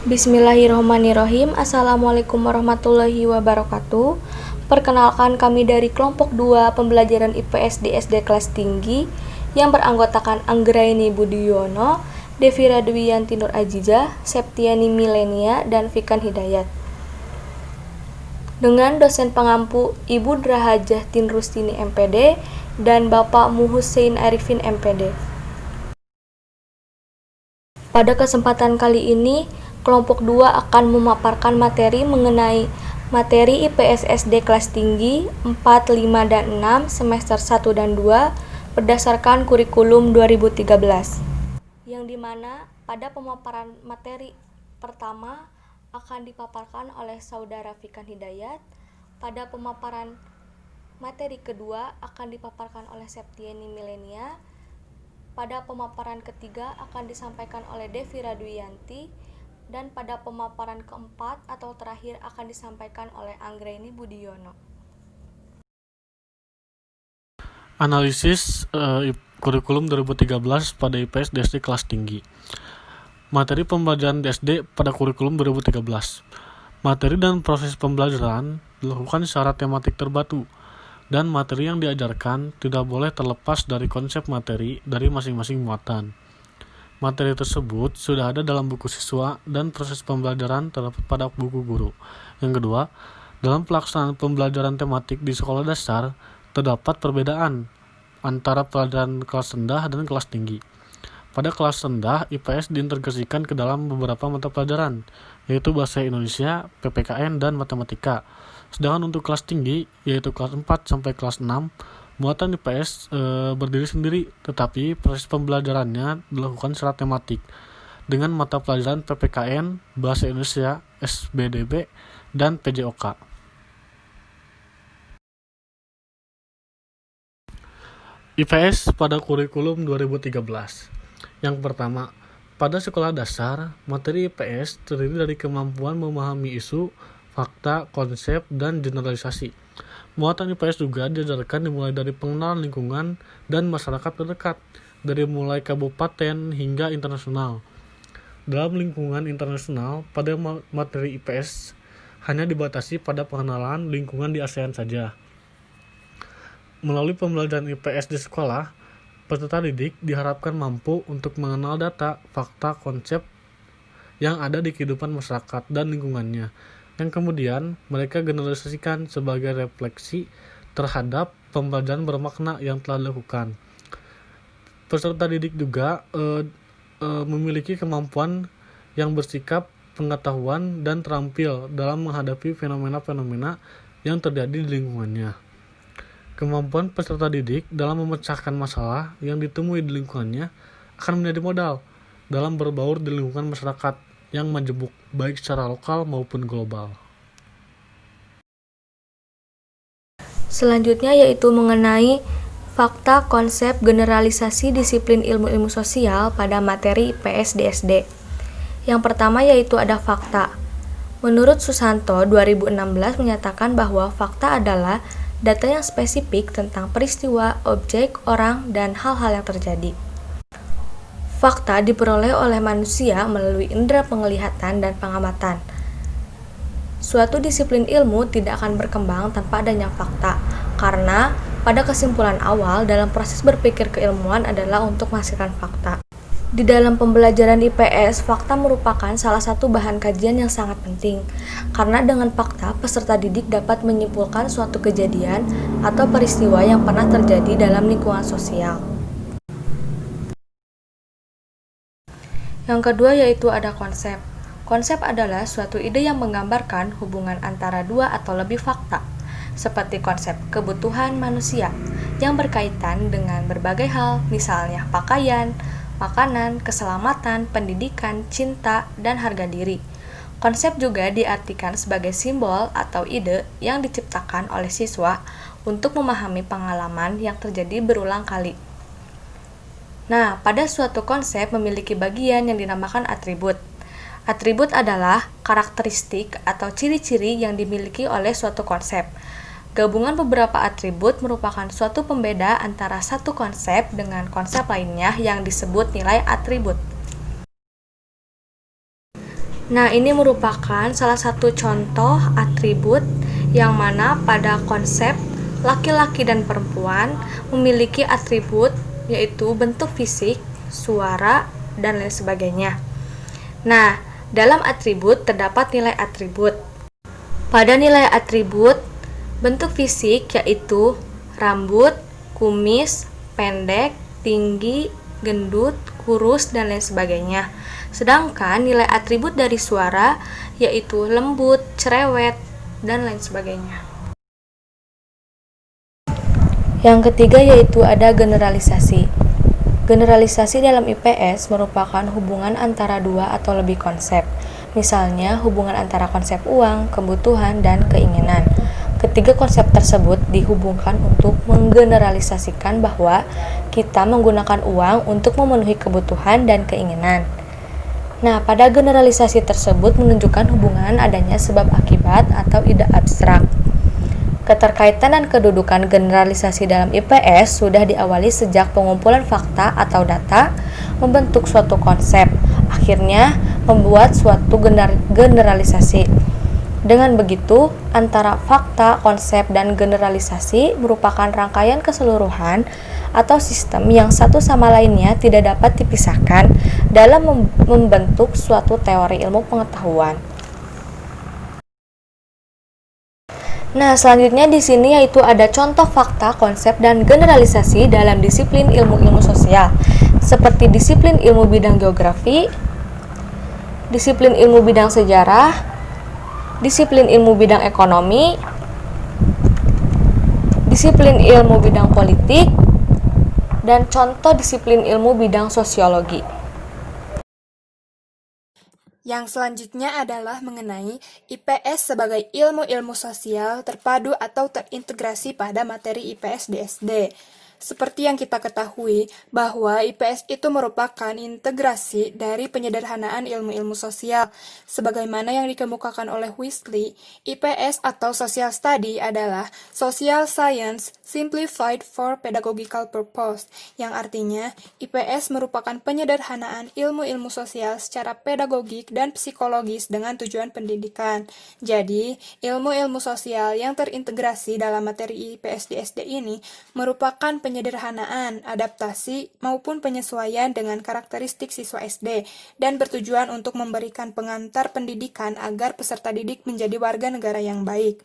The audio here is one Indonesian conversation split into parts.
Bismillahirrahmanirrahim. Assalamualaikum warahmatullahi wabarakatuh. Perkenalkan, kami dari kelompok 2 pembelajaran IPS di SD kelas tinggi yang beranggotakan Anggraini Budiono, Devira Dwiyanti Nur Ajijah, Septiani Milenia, dan Fikan Hidayat. Dengan dosen pengampu Ibu Drahajah Tinrustini MPD dan Bapak Muhussein Arifin MPD. Pada kesempatan kali ini, kelompok 2 akan memaparkan materi mengenai materi IPS SD kelas tinggi 4, 5, dan 6 semester 1 dan 2 berdasarkan kurikulum 2013. Yang dimana pada pemaparan materi pertama akan dipaparkan oleh Saudara Fikan Hidayat, pada pemaparan materi kedua akan dipaparkan oleh Septiani Milenia, pada pemaparan ketiga akan disampaikan oleh Devira Dwiyanti, dan pada pemaparan keempat atau terakhir akan disampaikan oleh Anggraini Budiono. Analisis kurikulum 2013 pada IPS di SD kelas tinggi. Materi pembelajaran di SD pada kurikulum 2013. Materi dan proses pembelajaran dilakukan secara tematik terbatu, dan materi yang diajarkan tidak boleh terlepas dari konsep materi dari masing-masing muatan. Materi tersebut sudah ada dalam buku siswa dan proses pembelajaran terdapat pada buku guru. Yang kedua, dalam pelaksanaan pembelajaran tematik di sekolah dasar, terdapat perbedaan antara pelajaran kelas rendah dan kelas tinggi. Pada kelas rendah, IPS diintegrasikan ke dalam beberapa mata pelajaran, yaitu Bahasa Indonesia, PPKN, dan Matematika. Sedangkan untuk kelas tinggi, yaitu kelas 4 sampai kelas 6, muatan IPS berdiri sendiri, tetapi proses pembelajarannya dilakukan secara tematik dengan mata pelajaran PPKN, Bahasa Indonesia, SBDB, dan PJOK. IPS pada kurikulum 2013. Yang pertama, pada sekolah dasar, materi IPS terdiri dari kemampuan memahami isu, fakta, konsep, dan generalisasi. Muatan IPS juga diajarkan dimulai dari pengenalan lingkungan dan masyarakat terdekat, dari mulai kabupaten hingga internasional. Dalam lingkungan internasional, pada materi IPS hanya dibatasi pada pengenalan lingkungan di ASEAN saja. Melalui pembelajaran IPS di sekolah, peserta didik diharapkan mampu untuk mengenal data, fakta, konsep yang ada di kehidupan masyarakat dan lingkungannya, yang kemudian mereka generalisasikan sebagai refleksi terhadap pembelajaran bermakna yang telah dilakukan. Peserta didik juga memiliki kemampuan yang bersikap pengetahuan dan terampil dalam menghadapi fenomena-fenomena yang terjadi di lingkungannya. Kemampuan peserta didik dalam memecahkan masalah yang ditemui di lingkungannya akan menjadi modal dalam berbaur di lingkungan masyarakat yang majemuk, baik secara lokal maupun global. Selanjutnya yaitu mengenai fakta, konsep, generalisasi disiplin ilmu-ilmu sosial pada materi IPS di SD. Yang pertama yaitu ada fakta. Menurut Susanto 2016 menyatakan bahwa fakta adalah data yang spesifik tentang peristiwa, objek, orang, dan hal-hal yang terjadi. Fakta diperoleh oleh manusia melalui indera penglihatan dan pengamatan. Suatu disiplin ilmu tidak akan berkembang tanpa adanya fakta, karena pada kesimpulan awal dalam proses berpikir keilmuan adalah untuk menghasilkan fakta. Di dalam pembelajaran IPS, fakta merupakan salah satu bahan kajian yang sangat penting, karena dengan fakta peserta didik dapat menyimpulkan suatu kejadian atau peristiwa yang pernah terjadi dalam lingkungan sosial. Yang kedua yaitu ada konsep. Konsep adalah suatu ide yang menggambarkan hubungan antara dua atau lebih fakta, seperti konsep kebutuhan manusia yang berkaitan dengan berbagai hal, misalnya pakaian, makanan, keselamatan, pendidikan, cinta, dan harga diri. Konsep juga diartikan sebagai simbol atau ide yang diciptakan oleh siswa untuk memahami pengalaman yang terjadi berulang kali. Nah, pada suatu konsep memiliki bagian yang dinamakan atribut. Atribut adalah karakteristik atau ciri-ciri yang dimiliki oleh suatu konsep. Gabungan beberapa atribut merupakan suatu pembeda antara satu konsep dengan konsep lainnya yang disebut nilai atribut. Nah, ini merupakan salah satu contoh atribut yang mana pada konsep laki-laki dan perempuan memiliki atribut yaitu bentuk fisik, suara, dan lain sebagainya. Nah, dalam atribut terdapat nilai atribut. Pada nilai atribut, bentuk fisik yaitu rambut, kumis, pendek, tinggi, gendut, kurus, dan lain sebagainya. Sedangkan nilai atribut dari suara yaitu lembut, cerewet, dan lain sebagainya. Yang ketiga yaitu ada generalisasi. Generalisasi dalam IPS merupakan hubungan antara dua atau lebih konsep. Misalnya, hubungan antara konsep uang, kebutuhan, dan keinginan. Ketiga konsep tersebut dihubungkan untuk menggeneralisasikan bahwa kita menggunakan uang untuk memenuhi kebutuhan dan keinginan. Nah, pada generalisasi tersebut menunjukkan hubungan adanya sebab akibat atau ide abstrak. Keterkaitan dan kedudukan generalisasi dalam IPS sudah diawali sejak pengumpulan fakta atau data, membentuk suatu konsep, akhirnya membuat suatu generalisasi. Dengan begitu, antara fakta, konsep, dan generalisasi merupakan rangkaian keseluruhan atau sistem yang satu sama lainnya tidak dapat dipisahkan dalam membentuk suatu teori ilmu pengetahuan. Nah, selanjutnya di sini yaitu ada contoh fakta, konsep, dan generalisasi dalam disiplin ilmu-ilmu sosial, seperti disiplin ilmu bidang geografi, disiplin ilmu bidang sejarah, disiplin ilmu bidang ekonomi, disiplin ilmu bidang politik, dan contoh disiplin ilmu bidang sosiologi. Yang selanjutnya adalah mengenai IPS sebagai ilmu-ilmu sosial terpadu atau terintegrasi pada materi IPS DSD. Seperti yang kita ketahui, bahwa IPS itu merupakan integrasi dari penyederhanaan ilmu-ilmu sosial. Sebagaimana yang dikemukakan oleh Weasley, IPS atau Social Study adalah Social Science Simplified for Pedagogical Purpose, yang artinya IPS merupakan penyederhanaan ilmu-ilmu sosial secara pedagogik dan psikologis dengan tujuan pendidikan. Jadi, ilmu-ilmu sosial yang terintegrasi dalam materi IPS DSD ini merupakan penyederhanaan, adaptasi, maupun penyesuaian dengan karakteristik siswa SD dan bertujuan untuk memberikan pengantar pendidikan agar peserta didik menjadi warga negara yang baik.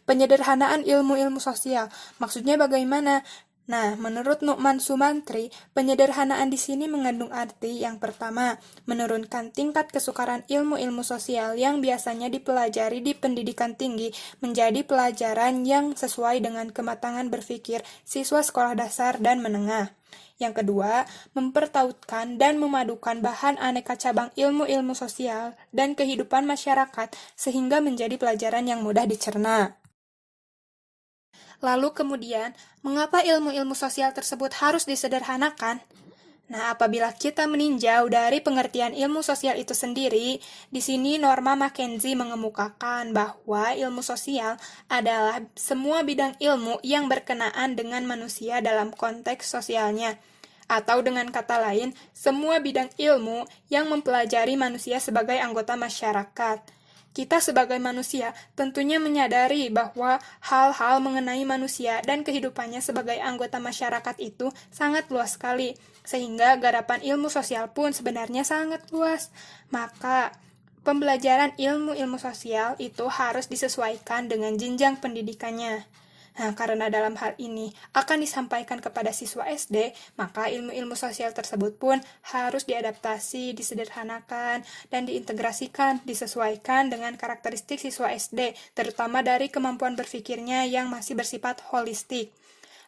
Penyederhanaan ilmu-ilmu sosial, maksudnya bagaimana? Nah, menurut Nu'man Sumantri, penyederhanaan di sini mengandung arti yang pertama, menurunkan tingkat kesukaran ilmu-ilmu sosial yang biasanya dipelajari di pendidikan tinggi menjadi pelajaran yang sesuai dengan kematangan berpikir siswa sekolah dasar dan menengah. Yang kedua, mempertautkan dan memadukan bahan aneka cabang ilmu-ilmu sosial dan kehidupan masyarakat sehingga menjadi pelajaran yang mudah dicerna. Lalu kemudian, mengapa ilmu-ilmu sosial tersebut harus disederhanakan? Nah, apabila kita meninjau dari pengertian ilmu sosial itu sendiri, di sini Norma Mackenzie mengemukakan bahwa ilmu sosial adalah semua bidang ilmu yang berkenaan dengan manusia dalam konteks sosialnya. Atau dengan kata lain, semua bidang ilmu yang mempelajari manusia sebagai anggota masyarakat. Kita sebagai manusia tentunya menyadari bahwa hal-hal mengenai manusia dan kehidupannya sebagai anggota masyarakat itu sangat luas sekali, sehingga garapan ilmu sosial pun sebenarnya sangat luas. Maka, pembelajaran ilmu-ilmu sosial itu harus disesuaikan dengan jenjang pendidikannya. Nah, karena dalam hal ini akan disampaikan kepada siswa SD, maka ilmu-ilmu sosial tersebut pun harus diadaptasi, disederhanakan, dan diintegrasikan, disesuaikan dengan karakteristik siswa SD, terutama dari kemampuan berpikirnya yang masih bersifat holistik.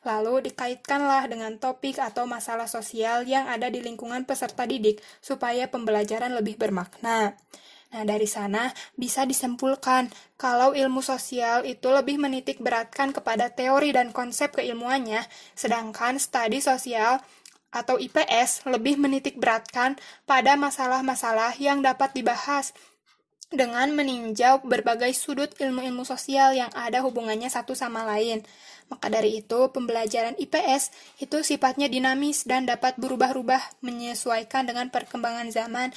Lalu dikaitkanlah dengan topik atau masalah sosial yang ada di lingkungan peserta didik, supaya pembelajaran lebih bermakna. Nah, dari sana bisa disimpulkan kalau ilmu sosial itu lebih menitik beratkan kepada teori dan konsep keilmuannya, sedangkan studi sosial atau IPS lebih menitik beratkan pada masalah-masalah yang dapat dibahas dengan meninjau berbagai sudut ilmu-ilmu sosial yang ada hubungannya satu sama lain. Maka dari itu, pembelajaran IPS itu sifatnya dinamis dan dapat berubah-ubah menyesuaikan dengan perkembangan zaman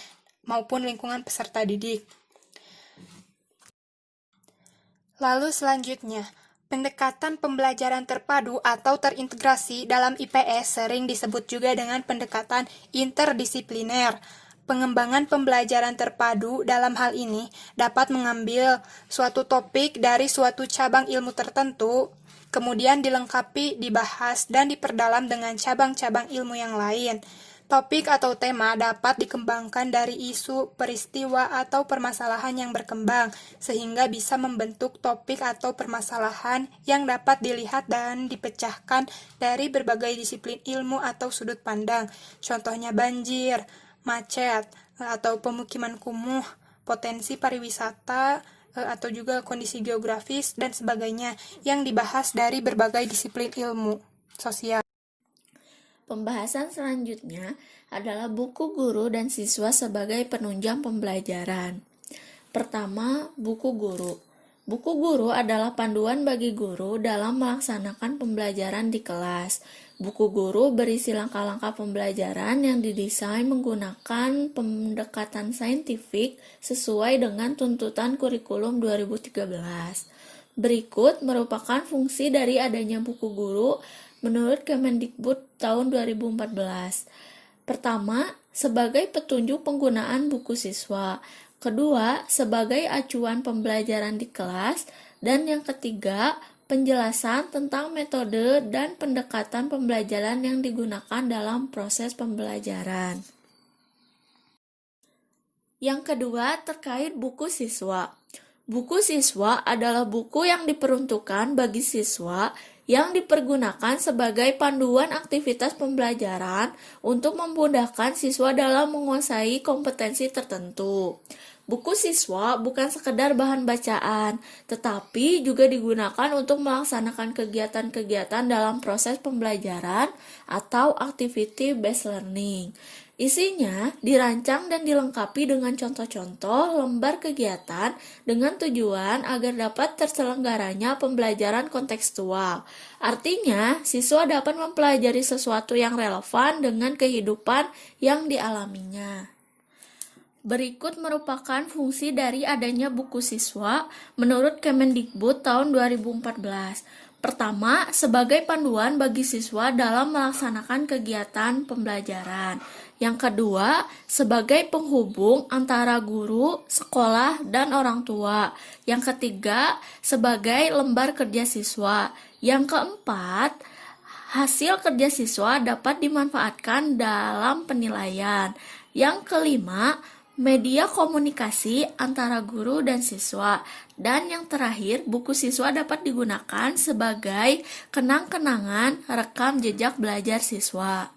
maupun lingkungan peserta didik. Lalu selanjutnya, pendekatan pembelajaran terpadu atau terintegrasi dalam IPS sering disebut juga dengan pendekatan interdisipliner. Pengembangan pembelajaran terpadu dalam hal ini dapat mengambil suatu topik dari suatu cabang ilmu tertentu, kemudian dilengkapi, dibahas, dan diperdalam dengan cabang-cabang ilmu yang lain. Topik atau tema dapat dikembangkan dari isu, peristiwa, atau permasalahan yang berkembang, sehingga bisa membentuk topik atau permasalahan yang dapat dilihat dan dipecahkan dari berbagai disiplin ilmu atau sudut pandang. Contohnya banjir, macet, atau pemukiman kumuh, potensi pariwisata, atau juga kondisi geografis, dan sebagainya yang dibahas dari berbagai disiplin ilmu sosial. Pembahasan selanjutnya adalah buku guru dan siswa sebagai penunjang pembelajaran. Pertama, buku guru. Buku guru adalah panduan bagi guru dalam melaksanakan pembelajaran di kelas. Buku guru berisi langkah-langkah pembelajaran yang didesain menggunakan pendekatan saintifik sesuai dengan tuntutan kurikulum 2013. Berikut merupakan fungsi dari adanya buku guru menurut Kemendikbud tahun 2014. Pertama, sebagai petunjuk penggunaan buku siswa. Kedua, sebagai acuan pembelajaran di kelas. Dan yang ketiga, penjelasan tentang metode dan pendekatan pembelajaran yang digunakan dalam proses pembelajaran. Yang kedua, terkait buku siswa. Buku siswa adalah buku yang diperuntukkan bagi siswa yang dipergunakan sebagai panduan aktivitas pembelajaran untuk memudahkan siswa dalam menguasai kompetensi tertentu. Buku siswa bukan sekedar bahan bacaan, tetapi juga digunakan untuk melaksanakan kegiatan-kegiatan dalam proses pembelajaran atau activity-based learning. Isinya dirancang dan dilengkapi dengan contoh-contoh lembar kegiatan dengan tujuan agar dapat terselenggaranya pembelajaran kontekstual. Artinya, siswa dapat mempelajari sesuatu yang relevan dengan kehidupan yang dialaminya. Berikut merupakan fungsi dari adanya buku siswa menurut Kemendikbud tahun 2014. Pertama, sebagai panduan bagi siswa dalam melaksanakan kegiatan pembelajaran. Yang kedua, sebagai penghubung antara guru, sekolah, dan orang tua. Yang ketiga, sebagai lembar kerja siswa. Yang keempat, hasil kerja siswa dapat dimanfaatkan dalam penilaian. Yang kelima, media komunikasi antara guru dan siswa. Dan yang terakhir, buku siswa dapat digunakan sebagai kenang-kenangan rekam jejak belajar siswa.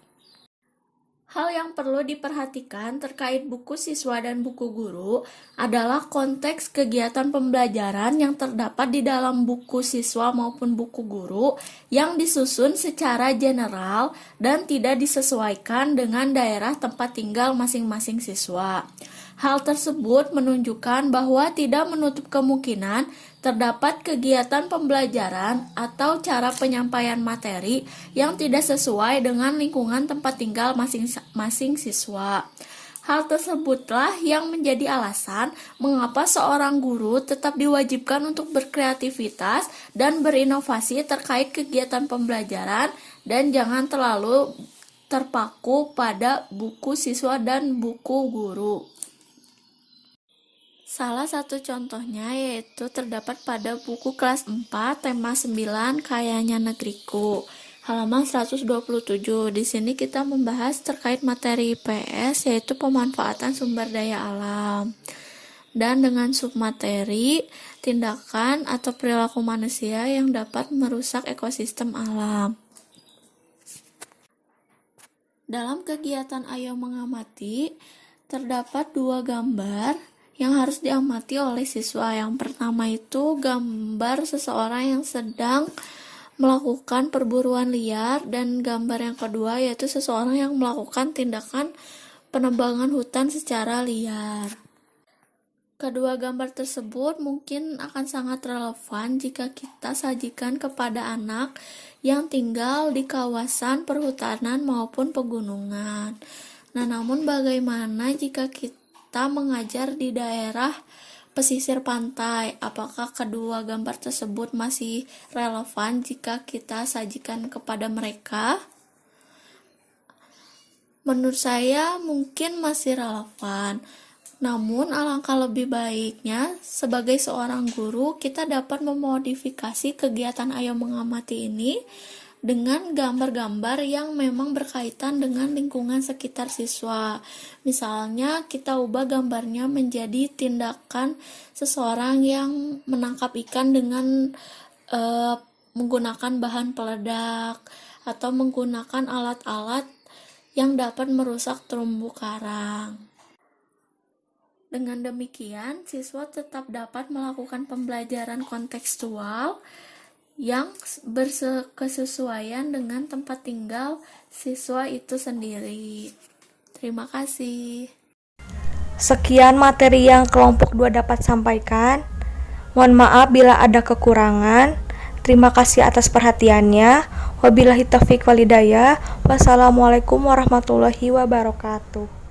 Hal yang perlu diperhatikan terkait buku siswa dan buku guru adalah konteks kegiatan pembelajaran yang terdapat di dalam buku siswa maupun buku guru yang disusun secara general dan tidak disesuaikan dengan daerah tempat tinggal masing-masing siswa. Hal tersebut menunjukkan bahwa tidak menutup kemungkinan terdapat kegiatan pembelajaran atau cara penyampaian materi yang tidak sesuai dengan lingkungan tempat tinggal masing-masing siswa. Hal tersebutlah yang menjadi alasan mengapa seorang guru tetap diwajibkan untuk berkreativitas dan berinovasi terkait kegiatan pembelajaran dan jangan terlalu terpaku pada buku siswa dan buku guru. Salah satu contohnya yaitu terdapat pada buku kelas 4 tema 9 Kayanya Negeriku halaman 127. Di sini kita membahas terkait materi IPS yaitu pemanfaatan sumber daya alam. Dan dengan submateri tindakan atau perilaku manusia yang dapat merusak ekosistem alam. Dalam kegiatan Ayo Mengamati terdapat 2 gambar yang harus diamati oleh siswa. Yang pertama itu gambar seseorang yang sedang melakukan perburuan liar, dan gambar yang kedua yaitu seseorang yang melakukan tindakan penebangan hutan secara liar. Kedua gambar tersebut mungkin akan sangat relevan jika kita sajikan kepada anak yang tinggal di kawasan perhutanan maupun pegunungan. Nah, namun bagaimana jika kita mengajar di daerah pesisir pantai. Apakah kedua gambar tersebut masih relevan jika kita sajikan kepada mereka? Menurut saya mungkin masih relevan. Namun alangkah lebih baiknya sebagai seorang guru kita dapat memodifikasi kegiatan Ayo Mengamati ini dengan gambar-gambar yang memang berkaitan dengan lingkungan sekitar siswa. Misalnya kita ubah gambarnya menjadi tindakan seseorang yang menangkap ikan dengan menggunakan bahan peledak atau menggunakan alat-alat yang dapat merusak terumbu karang. Dengan demikian, siswa tetap dapat melakukan pembelajaran kontekstual yang berkesesuaian dengan tempat tinggal siswa itu sendiri. Terima kasih. Sekian materi yang kelompok 2 dapat sampaikan. Mohon maaf bila ada kekurangan. Terima kasih atas perhatiannya. Wabillahi taufiq walhidayah. Wassalamualaikum warahmatullahi wabarakatuh.